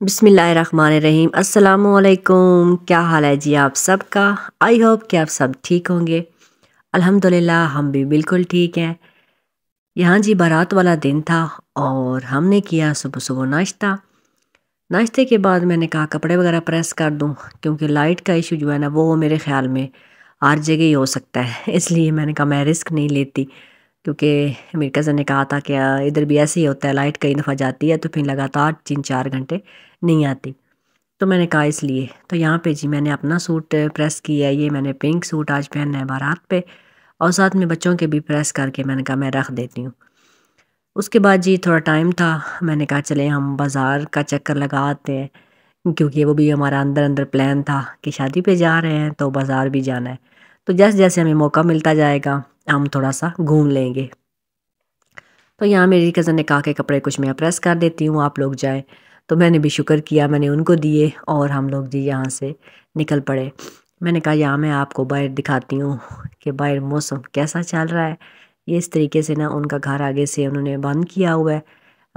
बिस्मिल्लाहिर्रहमानिर्रहीम। अस्सलाम वालेकुम। क्या हाल है जी आप सबका? आई होप कि आप सब ठीक होंगे। अल्हम्दुलिल्लाह हम भी बिल्कुल ठीक हैं। यहाँ जी बारात वाला दिन था और हमने किया सुबह सुबह नाश्ता। नाश्ते के बाद मैंने कहा कपड़े वगैरह प्रेस कर दूँ, क्योंकि लाइट का इशू जो है ना वो मेरे ख़्याल में हर जगह ही हो सकता है। इसलिए मैंने कहा मैं रिस्क नहीं लेती, क्योंकि मेरे कज़न ने कहा था कि इधर भी ऐसे ही होता है, लाइट कई दफ़ा जाती है तो फिर लगातार 3-4 घंटे नहीं आती। तो मैंने कहा इसलिए तो यहाँ पे जी मैंने अपना सूट प्रेस किया है। ये मैंने पिंक सूट आज पहनना है बारात पे, और साथ में बच्चों के भी प्रेस करके मैंने कहा मैं रख देती हूँ। उसके बाद जी थोड़ा टाइम था, मैंने कहा चले हम बाज़ार का चक्कर लगा आते हैं, क्योंकि वो भी हमारा अंदर अंदर प्लान था कि शादी पे जा रहे हैं तो बाज़ार भी जाना है। तो जैसे जैसे हमें मौका मिलता जाएगा हम थोड़ा सा घूम लेंगे। तो यहाँ मेरी कज़न ने कहा कि कपड़े कुछ मैं प्रेस कर देती हूँ, आप लोग जाएं। तो मैंने भी शुक्र किया, मैंने उनको दिए और हम लोग जी यहाँ से निकल पड़े। मैंने कहा यहाँ मैं आपको बाहर दिखाती हूँ कि बाहर मौसम कैसा चल रहा है। ये इस तरीके से ना उनका घर आगे से उन्होंने बंद किया हुआ है,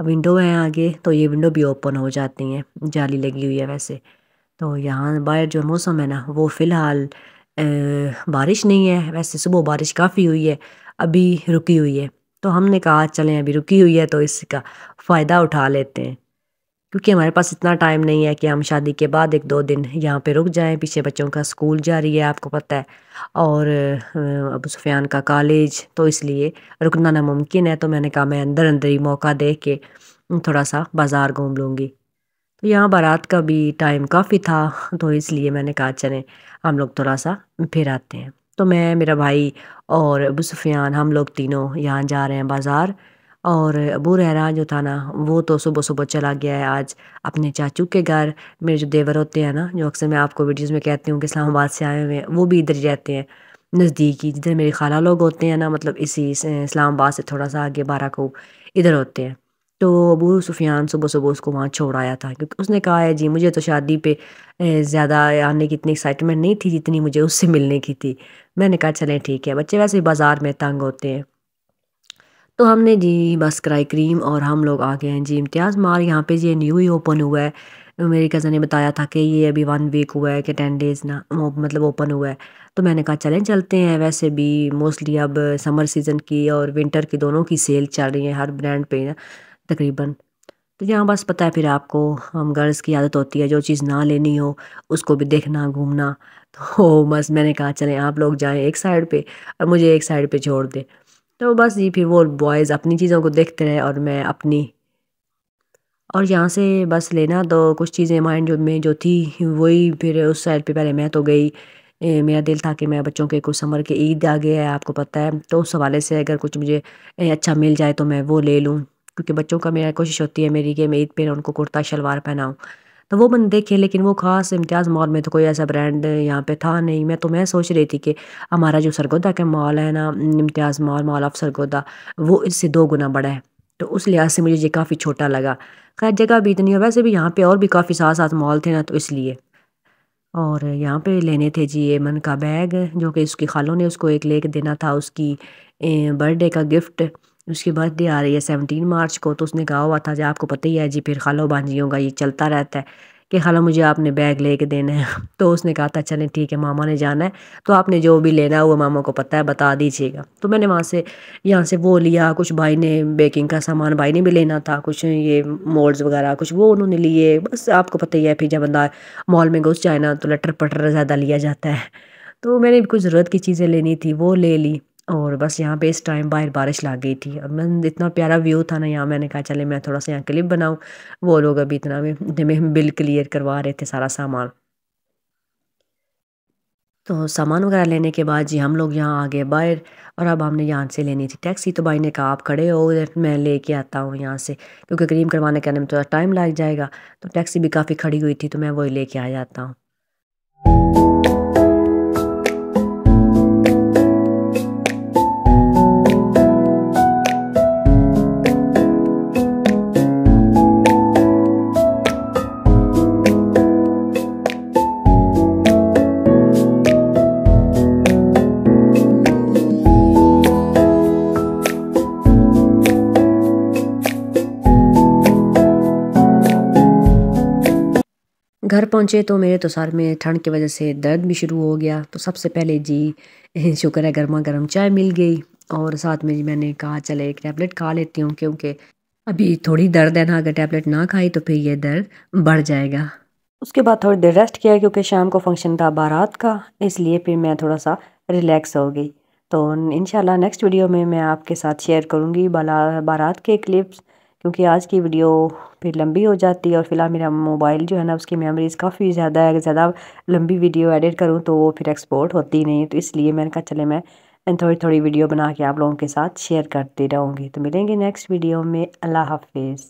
विंडो है आगे, तो ये विंडो भी ओपन हो जाती हैं, जाली लगी हुई है वैसे। तो यहाँ बाहर जो मौसम है ना वो फ़िलहाल बारिश नहीं है, वैसे सुबह बारिश काफ़ी हुई है, अभी रुकी हुई है। तो हमने कहा चलें अभी रुकी हुई है तो इसका फ़ायदा उठा लेते हैं, क्योंकि हमारे पास इतना टाइम नहीं है कि हम शादी के बाद 1-2 दिन यहाँ पे रुक जाएं। पीछे बच्चों का स्कूल जारी है आपको पता है, और अबू सुफियान का कॉलेज, तो इसलिए रुकना नामुमकिन है। तो मैंने कहा मैं अंदर अंदर ही मौका देख के थोड़ा सा बाज़ार घूम लूँगी। तो यहाँ बारात का भी टाइम काफ़ी था, तो इसलिए मैंने कहा चलें हम लोग थोड़ा सा फिर आते हैं। तो मैं, मेरा भाई और अबू सुफियान, हम लोग तीनों यहाँ जा रहे हैं बाज़ार। और अबू रहरा जो था ना वो तो सुबह सुबह चला गया है आज अपने चाचू के घर। मेरे जो देवर होते हैं ना, जो अक्सर मैं आपको वीडियोज़ में कहती हूँ कि इस्लामाबाद से आए हुए हैं, वो भी इधर ही रहते हैं, नज़दीक ही जिधर मेरे खाला लोग होते हैं ना, मतलब इसी इस्लामाबाद से थोड़ा सा आगे बाराको इधर होते हैं। तो अबू सुफियान सुबह सुबह उसको वहाँ छोड़ आया था, क्योंकि उसने कहा है जी मुझे तो शादी पे ज़्यादा आने की इतनी एक्साइटमेंट नहीं थी जितनी मुझे उससे मिलने की थी। मैंने कहा चलें ठीक है, बच्चे वैसे भी बाज़ार में तंग होते हैं। तो हमने जी बस कराई क्रीम और हम लोग आ गए हैं जी इम्तियाज़ माल। यहाँ पे जी न्यू ही ओपन हुआ है। मेरी कज़न ने बताया था कि ये अभी 1 वीक हुआ है कि 10 डेज़ ना मतलब ओपन हुआ है। तो मैंने कहा चलें चलते हैं। वैसे भी मोस्टली अब समर सीज़न की और विंटर की दोनों की सेल चल रही है हर ब्रांड पे ना तकरीबन। तो यहाँ बस पता है फिर आपको, हम गर्ल्स की आदत होती है जो चीज़ ना लेनी हो उसको भी देखना घूमना। तो बस मैंने कहा चलें आप लोग जाएं एक साइड पे और मुझे एक साइड पे छोड़ दें। तो बस जी फिर वो बॉयज़ अपनी चीज़ों को देखते रहे और मैं अपनी। और यहाँ से बस लेना तो कुछ चीज़ें माइंड में जो थी वही, फिर उस साइड पे पहले मैं तो गई। मेरा दिल था कि मैं बच्चों के कुछ समर के ईद आ गया है आपको पता है, तो उस हवाले से अगर कुछ मुझे अच्छा मिल जाए तो मैं वो ले लूँ, क्योंकि बच्चों का मेरा कोशिश होती है मेरी कि मैं ईद पे उनको कुर्ता शलवार पहनाऊँ। तो वो मैंने देखे, लेकिन वो ख़ास इम्तियाज़ मॉल में तो कोई ऐसा ब्रांड यहाँ पे था नहीं। मैं सोच रही थी कि हमारा जो सरगोदा का मॉल है ना, इम्तियाज़ मॉल, मॉल ऑफ सरगोदा, वो इससे 2 गुना बड़ा है। तो उस लिहाज से मुझे ये काफ़ी छोटा लगा। खैर जगह भी इतनी है, वैसे भी यहाँ पे और भी काफ़ी साथ साथ मॉल थे ना, तो इसलिए। और यहाँ पे लेने थे जी एमन का बैग, जो कि उसकी खालों ने उसको एक लेके देना था, उसकी बर्थडे का गिफ्ट। उसकी बर्थडे आ रही है 17 मार्च को, तो उसने कहा हुआ था जी आपको पता ही है जी, फिर खालो भांजियों का ये चलता रहता है कि खाला मुझे आपने बैग लेके देना है। तो उसने कहा था चलें ठीक है, मामा ने जाना है तो आपने जो भी लेना है वो मामा को पता है बता दीजिएगा। तो मैंने वहाँ से, यहाँ से वो लिया, कुछ भाई ने बेकिंग का सामान भाई ने भी लेना था, कुछ ये मोल्ड्स वगैरह कुछ वो उन्होंने लिए। बस आपको पता ही है फिर जब बंदा मॉल में घुस जाए ना तो लटर पटर ज़्यादा लिया जाता है। तो मैंने भी कुछ ज़रूरत की चीज़ें लेनी थी वो ले ली। और बस यहाँ पे इस टाइम बाहर बारिश लग गई थी और मैं, इतना प्यारा व्यू था ना यहाँ, मैंने कहा चले मैं थोड़ा सा यहाँ क्लिप बनाऊँ। वो लोग अभी इतना में बिल क्लियर करवा रहे थे सारा सामान। तो सामान वगैरह लेने के बाद जी हम लोग यहाँ आ गए बाहर। और अब हमने यहाँ से लेनी थी टैक्सी, तो भाई ने कहा आप खड़े हो उधर, मैं लेके आता हूँ यहाँ से, क्योंकि क्रीम करवाने के आने में थोड़ा टाइम लग जाएगा। तो टैक्सी भी काफ़ी खड़ी हुई थी तो मैं वही लेके आ जाता हूँ। گھر پہنچے تو میرے تو سر میں ٹھنڈ کی وجہ سے درد بھی شروع ہو گیا، تو سب سے پہلے جی شکر ہے گرما گرم چائے مل گئی، اور ساتھ میں جی میں نے کہا چلے ایک ٹیبلٹ کھا لیتی ہوں، کیونکہ ابھی تھوڑی درد ہے نا، اگر ٹیبلٹ نہ کھائی تو پھر یہ درد بڑھ جائے گا۔ اس کے بعد تھوڑی دیر ریسٹ کیا، کیونکہ شام کو فنکشن تھا بارات کا، اس لیے پھر میں تھوڑا سا ریلیکس ہو گئی۔ تو انشاءاللہ نیکسٹ ویڈیو میں آپ کے ساتھ شیئر کروں گی بارات کے کلپس، کیونکہ آج کی ویڈیو پھر لمبی ہو جاتی ہے، اور فی الحال میرا موبائل جو ہے نا اس کی میموریز کافی زیادہ ہے، زیادہ لمبی ویڈیو ایڈٹ کروں تو وہ پھر ایکسپورٹ ہوتی نہیں، تو اس لیے میں نے کہا چلے میں تھوڑی تھوڑی ویڈیو بنا کے آپ لوگوں کے ساتھ شیئر کرتی رہوں گی۔ تو ملیں گے نیکسٹ ویڈیو میں، اللہ حافظ۔